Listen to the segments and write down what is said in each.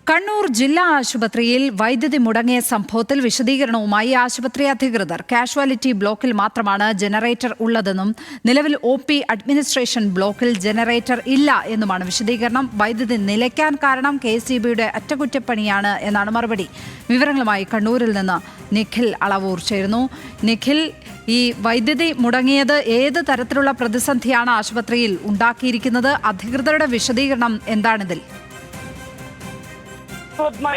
കണ്ണൂർ ജില്ലാ ആശുപത്രിയിൽ വൈദ്യുതി മുടങ്ങിയ സംഭവത്തിൽ വിശദീകരണവുമായി ആശുപത്രി അധികൃതർ. കാഷ്വാലിറ്റി ബ്ലോക്കിൽ മാത്രമാണ് ജനറേറ്റർ ഉള്ളതെന്നും നിലവിൽ OP അഡ്മിനിസ്ട്രേഷൻ ബ്ലോക്കിൽ ജനറേറ്റർ ഇല്ല എന്നുമാണ് വിശദീകരണം. വൈദ്യുതി നിലയ്ക്കാൻ കാരണം KSEBയുടെ അറ്റകുറ്റപ്പണിയാണ് എന്നാണ് മറുപടി. വിവരങ്ങളുമായി കണ്ണൂരിൽ നിന്ന് നിഖിൽ അളവൂർ ചേരുന്നു. നിഖിൽ, ഈ വൈദ്യുതി മുടങ്ങിയത് ഏത് തരത്തിലുള്ള പ്രതിസന്ധിയാണ് ആശുപത്രിയിൽ ഉണ്ടാക്കിയിരിക്കുന്നത്? അധികൃതരുടെ വിശദീകരണം എന്താണിതിൽ?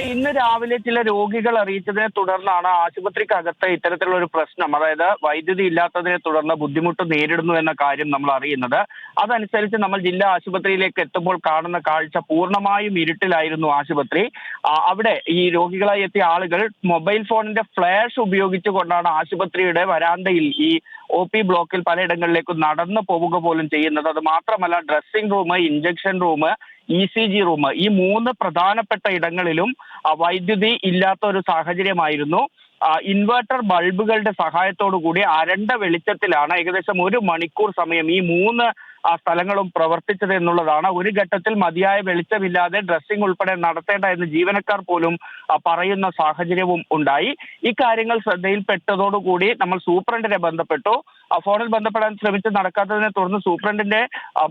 ഇന്ന് രാവിലെ ചില രോഗികൾ അറിയിച്ചതിനെ തുടർന്നാണ് ആശുപത്രിക്കകത്ത് ഇത്തരത്തിലുള്ള ഒരു പ്രശ്നം, അതായത് വൈദ്യുതി ഇല്ലാത്തതിനെ തുടർന്ന് ബുദ്ധിമുട്ട് നേരിടുന്നു എന്ന കാര്യം നമ്മൾ അറിയുന്നത്. അതനുസരിച്ച് നമ്മൾ ജില്ലാ ആശുപത്രിയിലേക്ക് എത്തുമ്പോൾ കാണുന്ന കാഴ്ച പൂർണ്ണമായും ഇരുട്ടിലായിരുന്നു ആശുപത്രി. അവിടെ ഈ രോഗികളായി എത്തിയ ആളുകൾ മൊബൈൽ ഫോണിന്റെ ഫ്ലാഷ് ഉപയോഗിച്ചുകൊണ്ടാണ് ആശുപത്രിയുടെ വരാന്തയിൽ ഈ OP ബ്ലോക്കിൽ പലയിടങ്ങളിലേക്കും നടന്നു പോവുക പോലും ചെയ്യുന്നത്. അത് മാത്രമല്ല, dressing room, injection room, ECG room, ഈ 3 പ്രധാനപ്പെട്ട ഇടങ്ങളിലും വൈദ്യുതി ഇല്ലാത്ത ഒരു സാഹചര്യമായിരുന്നു. ഇൻവെർട്ടർ ബൾബുകളുടെ സഹായത്തോടു കൂടി അരണ്ട വെളിച്ചത്തിലാണ് ഏകദേശം 1 മണിക്കൂർ സമയം ഈ 3 സ്ഥലങ്ങളും പ്രവർത്തിച്ചത് എന്നുള്ളതാണ്. ഒരു ഘട്ടത്തിൽ മതിയായ വെളിച്ചമില്ലാതെ ഡ്രസ്സിംഗ് ഉൾപ്പെടെ നടത്തേണ്ട എന്ന് ജീവനക്കാർ പോലും പറയുന്ന സാഹചര്യവും ഉണ്ടായി. ഈ കാര്യങ്ങൾ ശ്രദ്ധയിൽപ്പെട്ടതോടുകൂടി നമ്മൾ സൂപ്രണ്ടിനെ ബന്ധപ്പെട്ടു. ഫോണിൽ ബന്ധപ്പെടാൻ ശ്രമിച്ച് നടക്കാത്തതിനെ തുടർന്ന് സൂപ്രണ്ടിന്റെ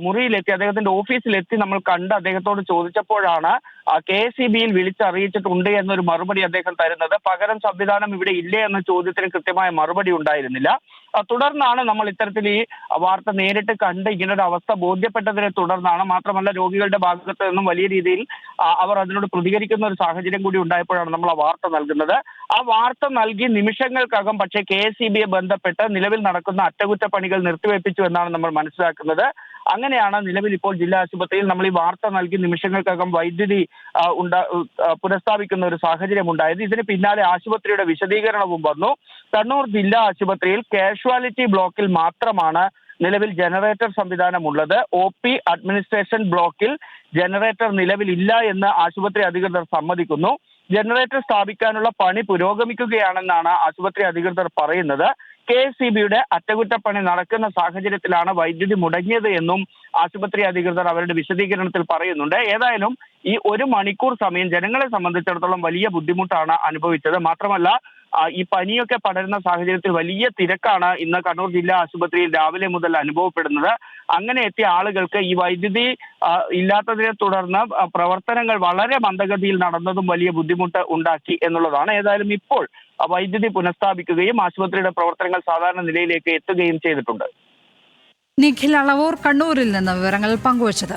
മുറിയിലെത്തി, അദ്ദേഹത്തിന്റെ ഓഫീസിലെത്തി നമ്മൾ കണ്ട് അദ്ദേഹത്തോട് ചോദിച്ചപ്പോഴാണ് KSEBയിൽ വിളിച്ചറിയിച്ചിട്ടുണ്ട് എന്നൊരു മറുപടി അദ്ദേഹം തരുന്നത്. പകരം സംവിധാനം ഇവിടെ ഇല്ലേ എന്ന ചോദ്യത്തിന് കൃത്യമായ മറുപടി ഉണ്ടായിരുന്നില്ല. തുടർന്നാണ് നമ്മൾ ഇത്തരത്തിൽ ഈ വാർത്ത നേരിട്ട് കണ്ട് ഇങ്ങനൊരു അവസ്ഥ ബോധ്യപ്പെട്ടതിനെ തുടർന്നാണ്, മാത്രമല്ല രോഗികളുടെ ഭാഗത്ത് നിന്നും വലിയ രീതിയിൽ അവർ അതിനോട് പ്രതികരിക്കുന്ന ഒരു സാഹചര്യം കൂടി ഉണ്ടായപ്പോഴാണ് നമ്മൾ ആ വാർത്ത നൽകുന്നത്. ആ വാർത്ത നൽകി നിമിഷങ്ങൾക്കകം പക്ഷേ KSEBയെ ബന്ധപ്പെട്ട് നിലവിൽ നടക്കുന്ന അറ്റകുറ്റപ്പണികൾ നിർത്തിവെപ്പിച്ചു എന്നാണ് നമ്മൾ മനസ്സിലാക്കുന്നത്. അങ്ങനെയാണ് നിലവിൽ ഇപ്പോൾ ജില്ലാ ആശുപത്രിയിൽ നമ്മൾ ഈ വാർത്ത നൽകി നിമിഷങ്ങൾക്കകം വൈദ്യുതി പുനഃസ്ഥാപിക്കുന്ന ഒരു സാഹചര്യം ഉണ്ടായത്. ഇതിന് പിന്നാലെ ആശുപത്രിയുടെ വിശദീകരണവും വന്നു. കണ്ണൂർ ജില്ലാ ആശുപത്രിയിൽ കാഷ്വാലിറ്റി ബ്ലോക്കിൽ മാത്രമാണ് നിലവിൽ ജനറേറ്റർ സംവിധാനം ഉള്ളത്. OP അഡ്മിനിസ്ട്രേഷൻ ബ്ലോക്കിൽ ജനറേറ്റർ നിലവിലില്ല എന്ന് ആശുപത്രി അധികൃതർ സമ്മതിക്കുന്നു. ജനറേറ്റർ സ്ഥാപിക്കാനുള്ള പണി പുരോഗമിക്കുകയാണെന്നാണ് ആശുപത്രി അധികൃതർ പറയുന്നത്. KSEBയുടെ അറ്റകുറ്റപ്പണി നടക്കുന്ന സാഹചര്യത്തിലാണ് വൈദ്യുതി മുടങ്ങിയത് എന്നും ആശുപത്രി അധികൃതർ അവരുടെ വിശദീകരണത്തിൽ പറയുന്നുണ്ട്. ഏതായാലും ഈ 1 മണിക്കൂർ സമയം ജനങ്ങളെ സംബന്ധിച്ചിടത്തോളം വലിയ ബുദ്ധിമുട്ടാണ് അനുഭവിച്ചത്. മാത്രമല്ല, ഈ പനിയൊക്കെ പടരുന്ന സാഹചര്യത്തിൽ വലിയ തിരക്കാണ് ഇന്ന് കണ്ണൂർ ജില്ലാ ആശുപത്രിയിൽ രാവിലെ മുതൽ അനുഭവപ്പെടുന്നത്. അങ്ങനെ എത്തിയ ആളുകൾക്ക് ഈ വൈദ്യുതി ഇല്ലാത്തതിനെ തുടർന്ന് പ്രവർത്തനങ്ങൾ വളരെ മന്ദഗതിയിൽ നടന്നതും വലിയ ബുദ്ധിമുട്ട് ഉണ്ടാക്കി എന്നുള്ളതാണ്. ഏതായാലും ഇപ്പോൾ വൈദ്യുതി പുനഃസ്ഥാപിക്കുകയും ആശുപത്രിയുടെ പ്രവർത്തനങ്ങൾ സാധാരണ നിലയിലേക്ക് എത്തുകയും ചെയ്തിട്ടുണ്ട്. നിഖിൽ അളവൂർ കണ്ണൂരിൽ നിന്ന് വിവരങ്ങൾ പങ്കുവച്ചത്.